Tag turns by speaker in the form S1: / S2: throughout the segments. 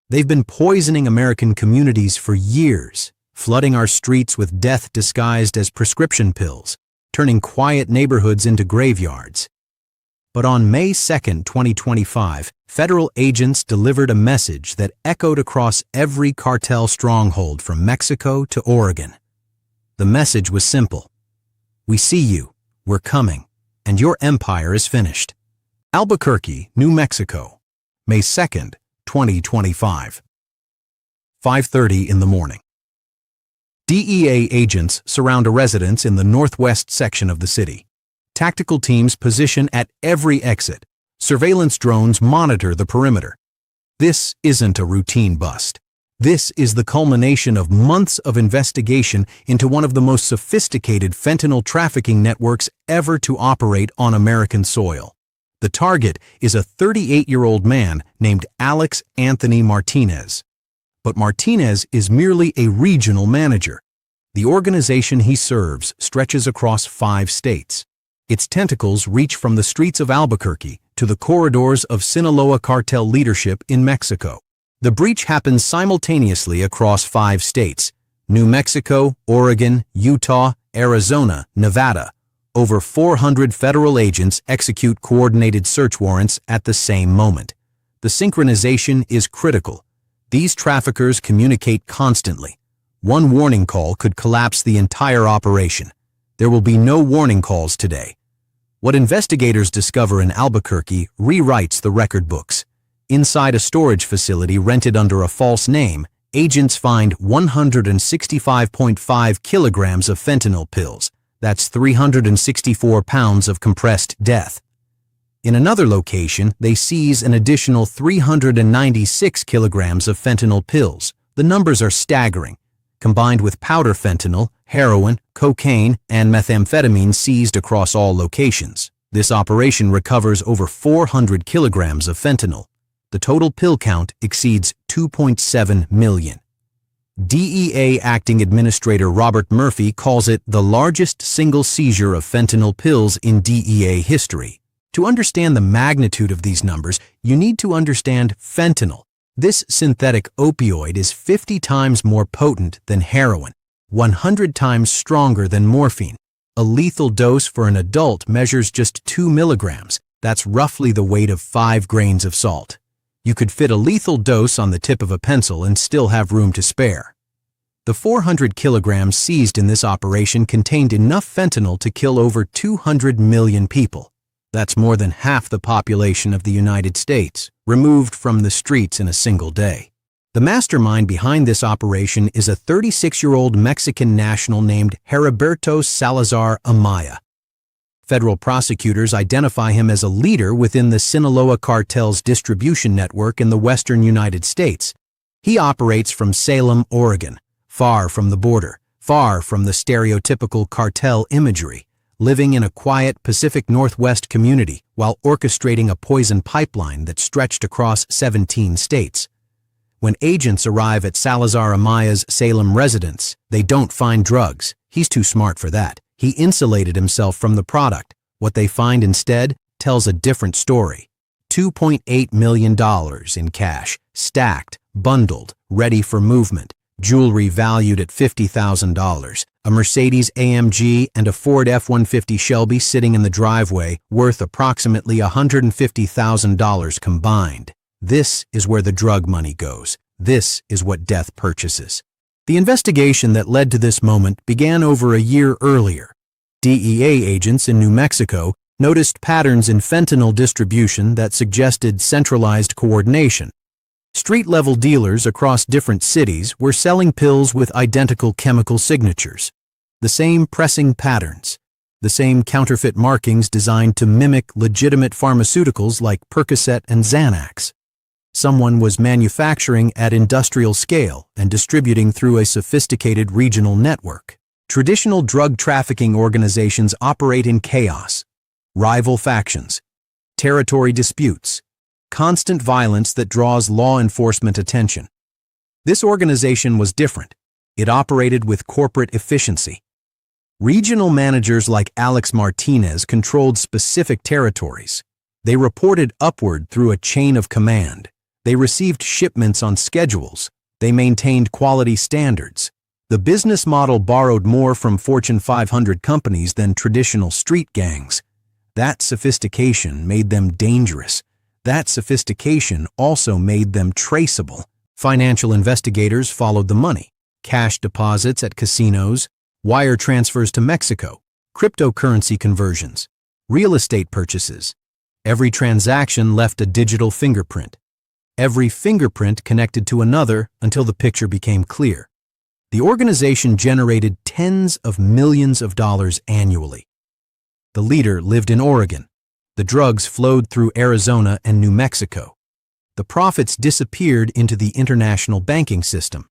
S1: They've been poisoning American communities for years, flooding our streets with death disguised as prescription pills, turning quiet neighborhoods into graveyards. But on May 2, 2025, federal agents delivered a message that echoed across every cartel stronghold from Mexico to Oregon. The message was simple. We see you, we're coming, and your empire is finished. Albuquerque, New Mexico, May 2, 2025. 5:30 in the morning. DEA agents surround a residence in the northwest section of the city. Tactical teams position at every exit. Surveillance drones monitor the perimeter. This isn't a routine bust. This is the culmination of months of investigation into one of the most sophisticated fentanyl trafficking networks ever to operate on American soil. The target is a 38-year-old man named Alex Anthony Martinez. But Martinez is merely a regional manager. The organization he serves stretches across 5 states. Its tentacles reach from the streets of Albuquerque to the corridors of Sinaloa Cartel leadership in Mexico. The breach happens simultaneously across 5 states: New Mexico, Oregon, Utah, Arizona, Nevada. Over 400 federal agents execute coordinated search warrants at the same moment. The synchronization is critical. These traffickers communicate constantly. One warning call could collapse the entire operation. There will be no warning calls today. What investigators discover in Albuquerque rewrites the record books. Inside a storage facility rented under a false name, agents find 165.5 kilograms of fentanyl pills. That's 364 pounds of compressed death. In another location, they seize an additional 396 kilograms of fentanyl pills. The numbers are staggering. Combined with powder fentanyl, heroin, cocaine, and methamphetamine seized across all locations, this operation recovers over 400 kilograms of fentanyl. The total pill count exceeds 2.7 million. DEA Acting Administrator Robert Murphy calls it the largest single seizure of fentanyl pills in DEA history. To understand the magnitude of these numbers, you need to understand fentanyl. This synthetic opioid is 50 times more potent than heroin, 100 times stronger than morphine. A lethal dose for an adult measures just 2 milligrams. That's roughly the weight of 5 grains of salt. You could fit a lethal dose on the tip of a pencil and still have room to spare. The 400 kilograms seized in this operation contained enough fentanyl to kill over 200 million people. That's more than half the population of the United States, removed from the streets in a single day. The mastermind behind this operation is a 36-year-old Mexican national named Heriberto Salazar Amaya. Federal prosecutors identify him as a leader within the Sinaloa Cartel's distribution network in the western United States. He operates from Salem, Oregon, far from the border, far from the stereotypical cartel imagery, living in a quiet Pacific Northwest community while orchestrating a poison pipeline that stretched across 17 states. When agents arrive at Salazar Amaya's Salem residence, they don't find drugs. He's too smart for that. He insulated himself from the product. What they find instead tells a different story. $2.8 million in cash, stacked, bundled, ready for movement, jewelry valued at $50,000, a Mercedes AMG and a Ford F-150 Shelby sitting in the driveway, worth approximately $150,000 combined. This is where the drug money goes. This is what death purchases. The investigation that led to this moment began over a year earlier. DEA agents in New Mexico noticed patterns in fentanyl distribution that suggested centralized coordination. Street-level dealers across different cities were selling pills with identical chemical signatures. The same pressing patterns, the same counterfeit markings designed to mimic legitimate pharmaceuticals like Percocet and Xanax. Someone was manufacturing at industrial scale and distributing through a sophisticated regional network. Traditional drug trafficking organizations operate in chaos, rival factions, territory disputes, constant violence that draws law enforcement attention. This organization was different. It operated with corporate efficiency. Regional managers like Alex Martinez controlled specific territories. They reported upward through a chain of command. They received shipments on schedules. They maintained quality standards. The business model borrowed more from Fortune 500 companies than traditional street gangs. That sophistication made them dangerous. That sophistication also made them traceable. Financial investigators followed the money. Cash deposits at casinos, wire transfers to Mexico, cryptocurrency conversions, real estate purchases. Every transaction left a digital fingerprint. Every fingerprint connected to another until the picture became clear. The organization generated tens of millions of dollars annually. The leader lived in Oregon. The drugs flowed through Arizona and New Mexico. The profits disappeared into the international banking system.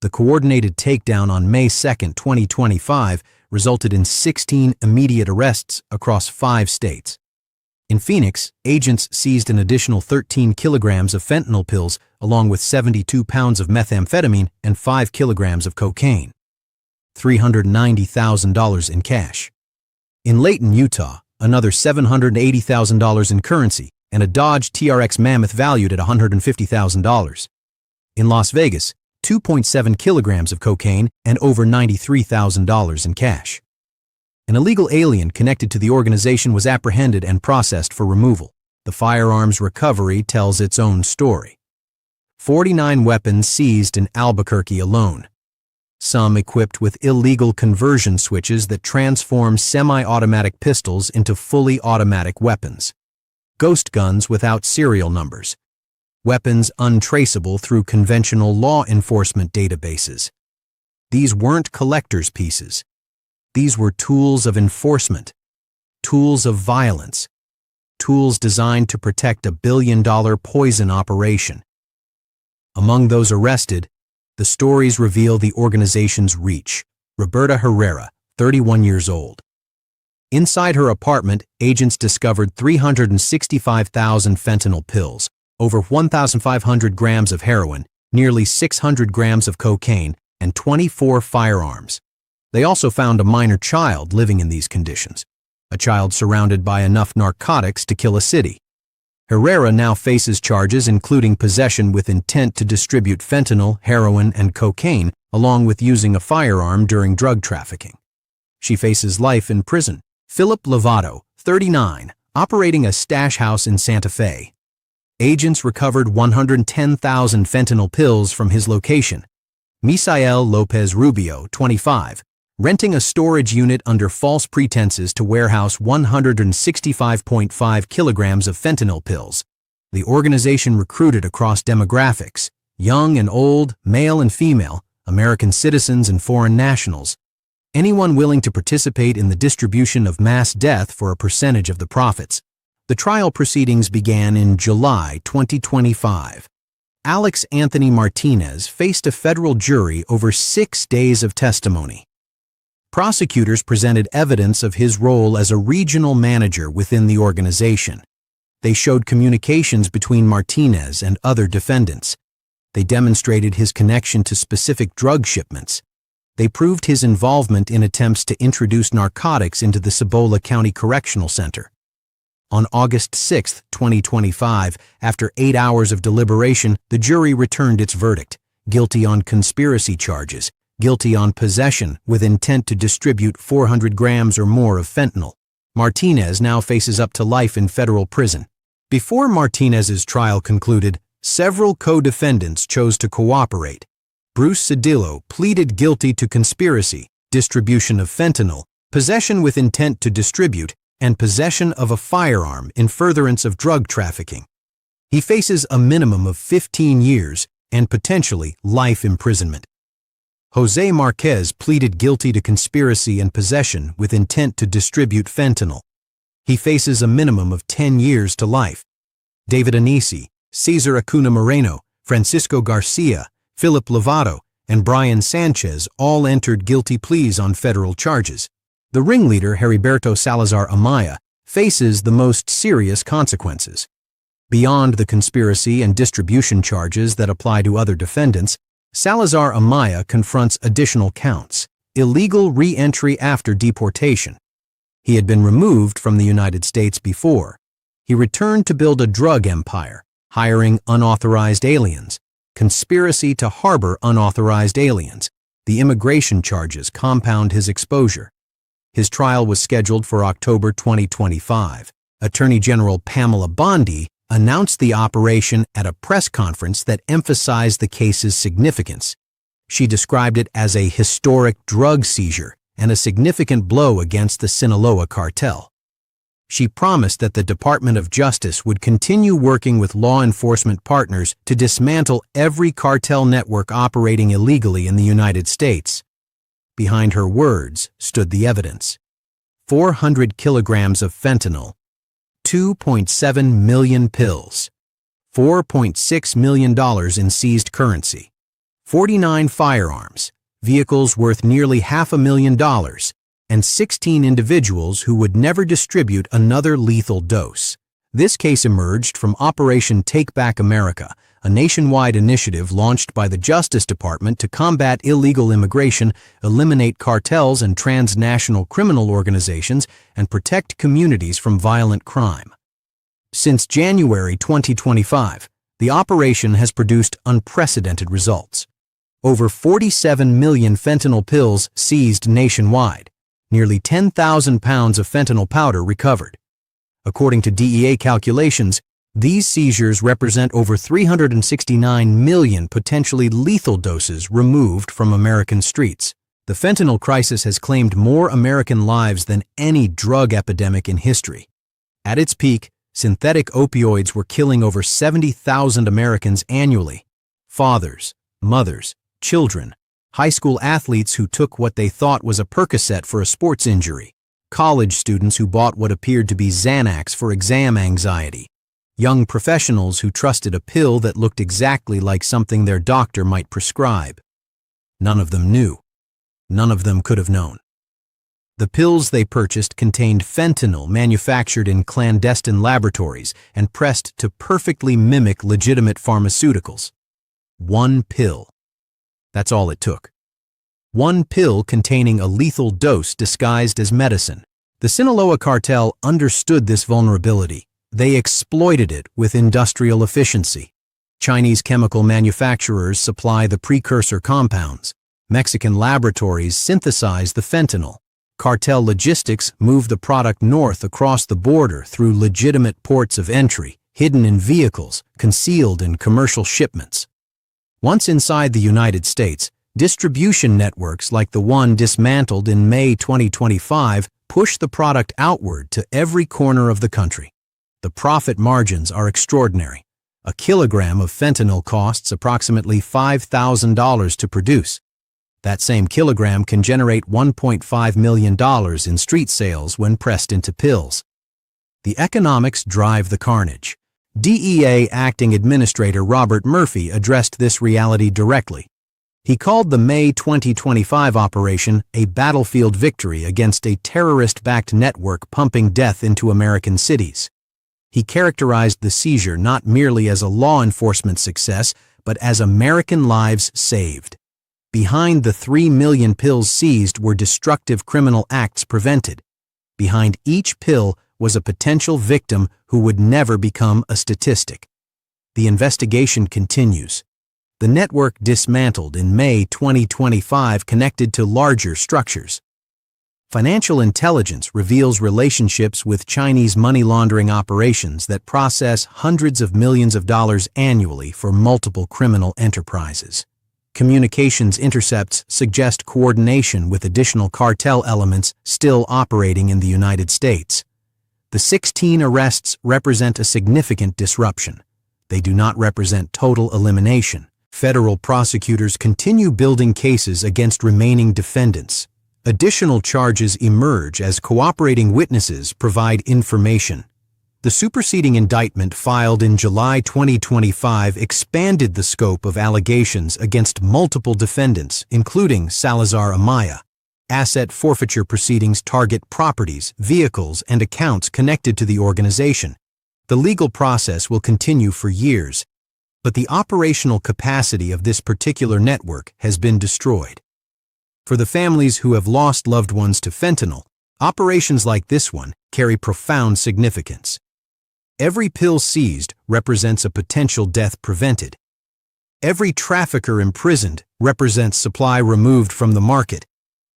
S1: The coordinated takedown on May 2, 2025, resulted in 16 immediate arrests across 5 states. In Phoenix, agents seized an additional 13 kilograms of fentanyl pills along with 72 pounds of methamphetamine and 5 kilograms of cocaine. $390,000 in cash. In Layton, Utah, another $780,000 in currency and a Dodge TRX Mammoth valued at $150,000. In Las Vegas, 2.7 kilograms of cocaine and over $93,000 in cash. An illegal alien connected to the organization was apprehended and processed for removal. The firearms recovery tells its own story. 49 weapons seized in Albuquerque alone. Some equipped with illegal conversion switches that transform semi-automatic pistols into fully automatic weapons. Ghost guns without serial numbers. Weapons untraceable through conventional law enforcement databases. These weren't collector's pieces. These were tools of enforcement, tools of violence, tools designed to protect a billion-dollar poison operation. Among those arrested, the stories reveal the organization's reach. Roberta Herrera, 31 years old. Inside her apartment, agents discovered 365,000 fentanyl pills, over 1,500 grams of heroin, nearly 600 grams of cocaine, and 24 firearms. They also found a minor child living in these conditions, a child surrounded by enough narcotics to kill a city. Herrera now faces charges including possession with intent to distribute fentanyl, heroin, and cocaine, along with using a firearm during drug trafficking. She faces life in prison. Philip Lovato, 39, operating a stash house in Santa Fe. Agents recovered 110,000 fentanyl pills from his location. Misael Lopez Rubio, 25, renting a storage unit under false pretenses to warehouse 165.5 kilograms of fentanyl pills. The organization recruited across demographics, young and old, male and female, American citizens and foreign nationals, anyone willing to participate in the distribution of mass death for a percentage of the profits. The trial proceedings began in July 2025. Alex Anthony Martinez faced a federal jury over 6 days of testimony. Prosecutors presented evidence of his role as a regional manager within the organization. They showed communications between Martinez and other defendants. They demonstrated his connection to specific drug shipments. They proved his involvement in attempts to introduce narcotics into the Cibola County Correctional Center. On August 6, 2025, after 8 hours of deliberation, the jury returned its verdict: guilty on conspiracy charges, guilty on possession with intent to distribute 400 grams or more of fentanyl. Martinez now faces up to life in federal prison. Before Martinez's trial concluded, several co-defendants chose to cooperate. Bruce Cedillo pleaded guilty to conspiracy, distribution of fentanyl, possession with intent to distribute, and possession of a firearm in furtherance of drug trafficking. He faces a minimum of 15 years and potentially life imprisonment. Jose Marquez pleaded guilty to conspiracy and possession with intent to distribute fentanyl. He faces a minimum of 10 years to life. David Anisi, Cesar Acuna Moreno, Francisco Garcia, Philip Lovato, and Brian Sanchez all entered guilty pleas on federal charges. The ringleader, Heriberto Salazar Amaya, faces the most serious consequences. Beyond the conspiracy and distribution charges that apply to other defendants, Salazar Amaya confronts additional counts: illegal re-entry after deportation. He had been removed from the United States before. He returned to build a drug empire, hiring unauthorized aliens, conspiracy to harbor unauthorized aliens. The immigration charges compound his exposure. His trial was scheduled for October 2025. Attorney General Pamela Bondi announced the operation at a press conference that emphasized the case's significance. She described it as a historic drug seizure and a significant blow against the Sinaloa Cartel. She promised that the Department of Justice would continue working with law enforcement partners to dismantle every cartel network operating illegally in the United States. Behind her words stood the evidence: 400 kilograms of fentanyl, 2.7 million pills, $4.6 million in seized currency, 49 firearms, vehicles worth nearly $500,000, and 16 individuals who would never distribute another lethal dose. This case emerged from Operation Take Back America, a nationwide initiative launched by the Justice Department to combat illegal immigration, eliminate cartels and transnational criminal organizations, and protect communities from violent crime. Since January 2025, the operation has produced unprecedented results. Over 47 million fentanyl pills seized nationwide. Nearly 10,000 pounds of fentanyl powder recovered. According to DEA calculations, these seizures represent over 369 million potentially lethal doses removed from American streets. The fentanyl crisis has claimed more American lives than any drug epidemic in history. At its peak, synthetic opioids were killing over 70,000 Americans annually. Fathers, mothers, children, high school athletes who took what they thought was a Percocet for a sports injury, college students who bought what appeared to be Xanax for exam anxiety, young professionals who trusted a pill that looked exactly like something their doctor might prescribe. None of them knew. None of them could have known. The pills they purchased contained fentanyl manufactured in clandestine laboratories and pressed to perfectly mimic legitimate pharmaceuticals. One pill. That's all it took. One pill containing a lethal dose disguised as medicine. The Sinaloa Cartel understood this vulnerability. They exploited it with industrial efficiency. Chinese chemical manufacturers supply the precursor compounds. Mexican laboratories synthesize the fentanyl. Cartel logistics move the product north across the border through legitimate ports of entry, hidden in vehicles, concealed in commercial shipments. Once inside the United States, distribution networks like the one dismantled in May 2025 push the product outward to every corner of the country. The profit margins are extraordinary. A kilogram of fentanyl costs approximately $5,000 to produce. That same kilogram can generate $1.5 million in street sales when pressed into pills. The economics drive the carnage. DEA Acting Administrator Robert Murphy addressed this reality directly. He called the May 2025 operation a battlefield victory against a terrorist-backed network pumping death into American cities. He characterized the seizure not merely as a law enforcement success, but as American lives saved. Behind the 3 million pills seized were destructive criminal acts prevented. Behind each pill was a potential victim who would never become a statistic. The investigation continues. The network dismantled in May 2025 connected to larger structures. Financial intelligence reveals relationships with Chinese money laundering operations that process hundreds of millions of dollars annually for multiple criminal enterprises. Communications intercepts suggest coordination with additional cartel elements still operating in the United States. The 16 arrests represent a significant disruption. They do not represent total elimination. Federal prosecutors continue building cases against remaining defendants. Additional charges emerge as cooperating witnesses provide information. The superseding indictment filed in July 2025 expanded the scope of allegations against multiple defendants, including Salazar Amaya. Asset forfeiture proceedings target properties, vehicles, and accounts connected to the organization. The legal process will continue for years, but the operational capacity of this particular network has been destroyed. For the families who have lost loved ones to fentanyl, operations like this one carry profound significance. Every pill seized represents a potential death prevented. Every trafficker imprisoned represents supply removed from the market.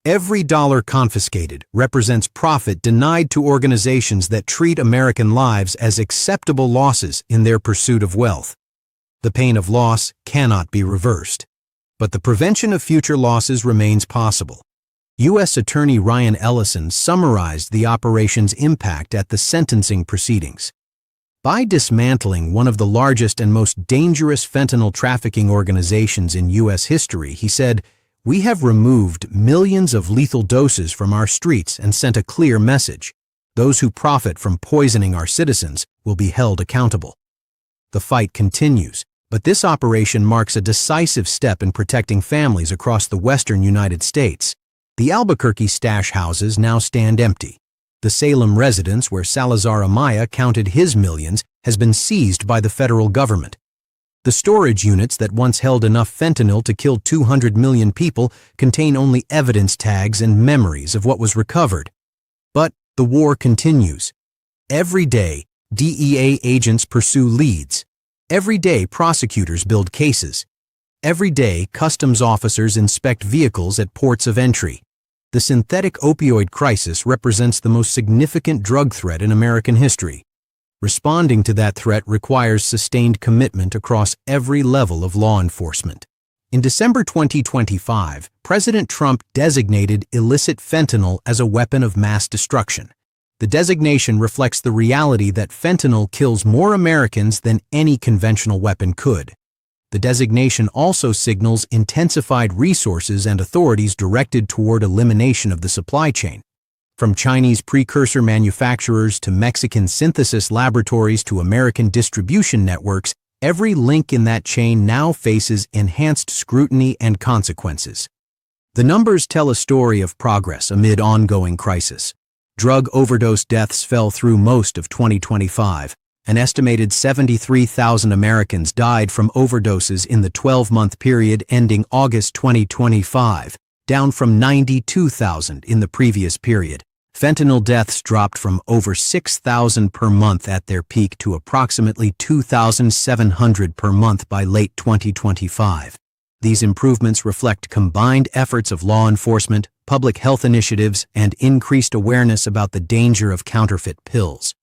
S1: Every dollar confiscated represents profit denied to organizations that treat American lives as acceptable losses in their pursuit of wealth. The pain of loss cannot be reversed, but the prevention of future losses remains possible. U.S. Attorney Ryan Ellison summarized the operation's impact at the sentencing proceedings. By dismantling one of the largest and most dangerous fentanyl trafficking organizations in U.S. history, he said, "We have removed millions of lethal doses from our streets and sent a clear message. Those who profit from poisoning our citizens will be held accountable." The fight continues, but this operation marks a decisive step in protecting families across the western United States. The Albuquerque stash houses now stand empty. The Salem residence where Salazar Amaya counted his millions has been seized by the federal government. The storage units that once held enough fentanyl to kill 200 million people contain only evidence tags and memories of what was recovered. But the war continues. Every day, DEA agents pursue leads. Every day, prosecutors build cases. Every day, customs officers inspect vehicles at ports of entry. The synthetic opioid crisis represents the most significant drug threat in American history. Responding to that threat requires sustained commitment across every level of law enforcement. In December 2025, President Trump designated illicit fentanyl as a weapon of mass destruction. The designation reflects the reality that fentanyl kills more Americans than any conventional weapon could. The designation also signals intensified resources and authorities directed toward elimination of the supply chain. From Chinese precursor manufacturers to Mexican synthesis laboratories to American distribution networks, every link in that chain now faces enhanced scrutiny and consequences. The numbers tell a story of progress amid ongoing crisis. Drug overdose deaths fell through most of 2025. An estimated 73,000 Americans died from overdoses in the 12-month period ending August 2025, down from 92,000 in the previous period. Fentanyl deaths dropped from over 6,000 per month at their peak to approximately 2,700 per month by late 2025. These improvements reflect combined efforts of law enforcement, public health initiatives, and increased awareness about the danger of counterfeit pills.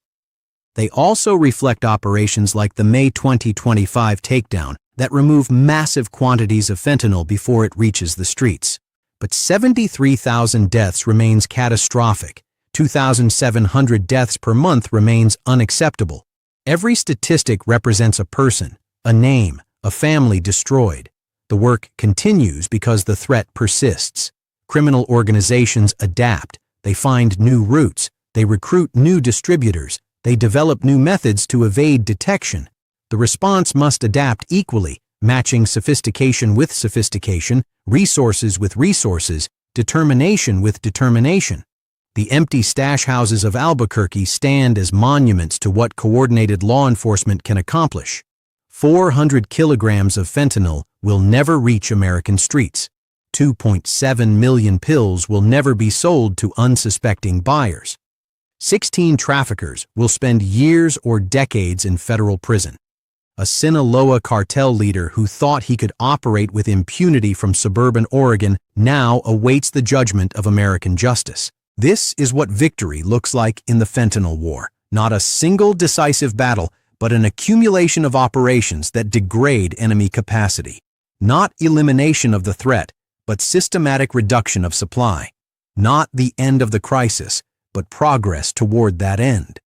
S1: They also reflect operations like the May 2025 takedown that remove massive quantities of fentanyl before it reaches the streets. But 73,000 deaths remains catastrophic. 2,700 deaths per month remains unacceptable. Every statistic represents a person, a name, a family destroyed. The work continues because the threat persists. Criminal organizations adapt. They find new routes. They recruit new distributors. They develop new methods to evade detection. The response must adapt equally, matching sophistication with sophistication, resources with resources, determination with determination. The empty stash houses of Albuquerque stand as monuments to what coordinated law enforcement can accomplish. 400 kilograms of fentanyl will never reach American streets. 2.7 million pills will never be sold to unsuspecting buyers. 16 traffickers will spend years or decades in federal prison. A Sinaloa Cartel leader who thought he could operate with impunity from suburban Oregon now awaits the judgment of American justice. This is what victory looks like in the fentanyl war. Not a single decisive battle, but an accumulation of operations that degrade enemy capacity. Not elimination of the threat, but systematic reduction of supply. Not the end of the crisis, but progress toward that end.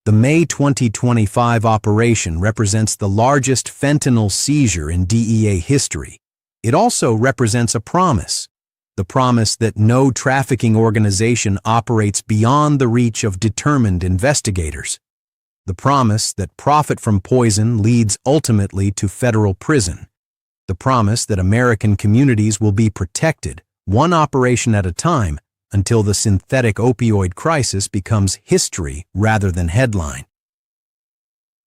S1: The May 2025 operation represents the largest fentanyl seizure in DEA history. It also represents a promise. The promise that no trafficking organization operates beyond the reach of determined investigators. The promise that profit from poison leads ultimately to federal prison. The promise that American communities will be protected, one operation at a time, until the synthetic opioid crisis becomes history rather than headline.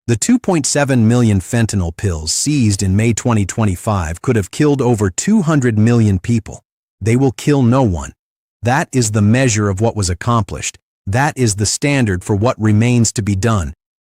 S1: The 2.7 million fentanyl pills seized in May 2025 could have killed over 200 million people. They will kill no one. That is the measure of what was accomplished. That is the standard for what remains to be done.